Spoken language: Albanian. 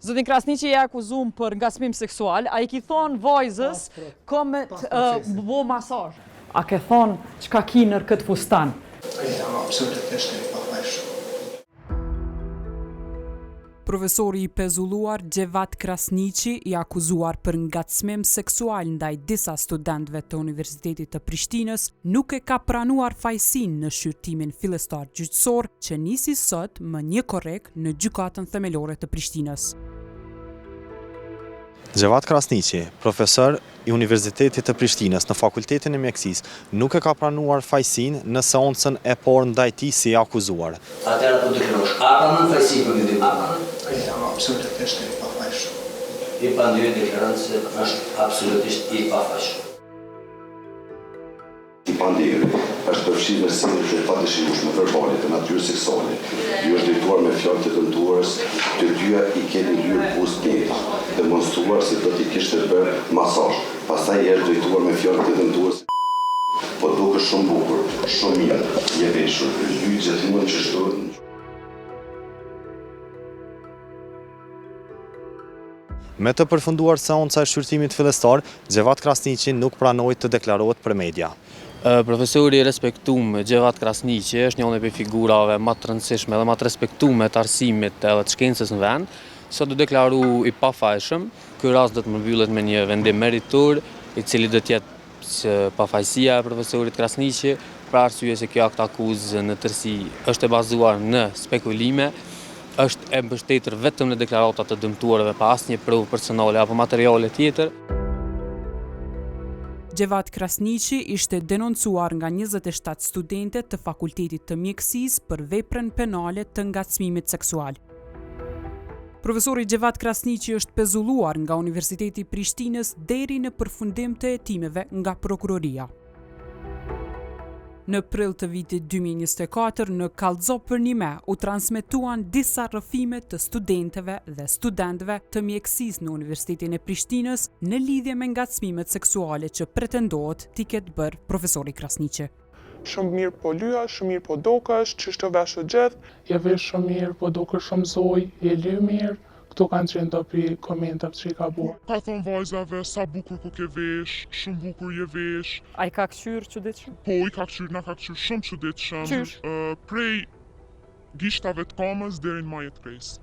Zotin Krasniqi e akuzum për ngacmim seksual, a i ki thonë vajzës komet bo masazh. A ke thonë çka ki nër këtë fustan? Absolutisht e pafajshëm. Profesori i pezulluar Gjevat Krasniqi i akuzuar për ngacmim seksual ndaj disa studentëve të Universitetit të Prishtinës nuk e ka pranuar fajsin në shqyrtimin fillestar gjyqësor që nisi sot më 1 korrek në gjykatën themelore të Prishtinës. Gjevat Krasniqi, profesor i Universitetit të Prishtinës në Fakultetin e Mjekësisë, nuk e ka pranuar fajsin në seancën e parë ndaj tij si akuzuar. Atëherë po deklarosh, a pranon fajsin për vendimin? Absolutisht e pafajshëm. I pandyrë deklarant se është absolutisht i pafajshëm. I pandyrë është përfshirë me sinjë të padëshirueshme verbale të natyrës seksuale. Ju është drejtuar me fjalë të dëmtuarës, të dyja i keni hyrë buzë tjetër, demonstruar se do t'i kishte bërë masazh. Pastaj i është drejtuar me fjalë të dëmtuarës. Po duket shumë bukur, shumë mirë, je veshur, lyj gjithmonë që çdo. Me të përfunduar seanca e shqyrtimit fillestar, Gjevat Krasniqi nuk pranoi të deklarohet për media. Profesori respektuar Gjevat Krasniqi është një nga figurave më të rëndësishme dhe më të respektuar të arsimit edhe të shkencës në vend. Sot do deklaru i pafajshëm. Ky rast do të mbyllet me një vendim meritor, i cili do të jetë pafajësia e profesorit Krasniqi, për arsye se kjo akt akuzë në tërësi është e bazuar në spekulime, është e mbështetur vetëm në deklarata të dëmtuarve pa asnjë provë personale apo materiale tjetër. Gjevat Krasniqi ishte denoncuar nga 27 studente të Fakultetit të Mjekësisë për veprën penale të ngacmimit seksual. Profesori Gjevat Krasniqi është pezulluar nga Universiteti i Prishtinës deri në përfundim të hetimeve nga prokuroria. Në prill të vitit 2024, në kallëzo për 1 muaj, u transmetuan disa rrëfime të studentëve dhe studentëve të mjekësisë në Universitetin e Prishtinës në lidhje me ngacmimet seksuale që pretendohet t'i ketë bërë profesori Krasniqi. Shumë mirë po lyha, shumë mirë po dokesh, ç'është veshë gjithë. Je vesh shumë mirë, po dokesh shumë zoj, je ly mirë. Këto kanë qenë të pri komentat që i ka bua. Ka thonë vajzave, sa bukur ku ke vesh, shumë bukur je vesh. A i ka këshyrë çuditshëm? Po, i ka këshyrë, na ka këshyrë shumë çuditshëm. Qysh? Prej gishtave të kamës deri në majet kresë.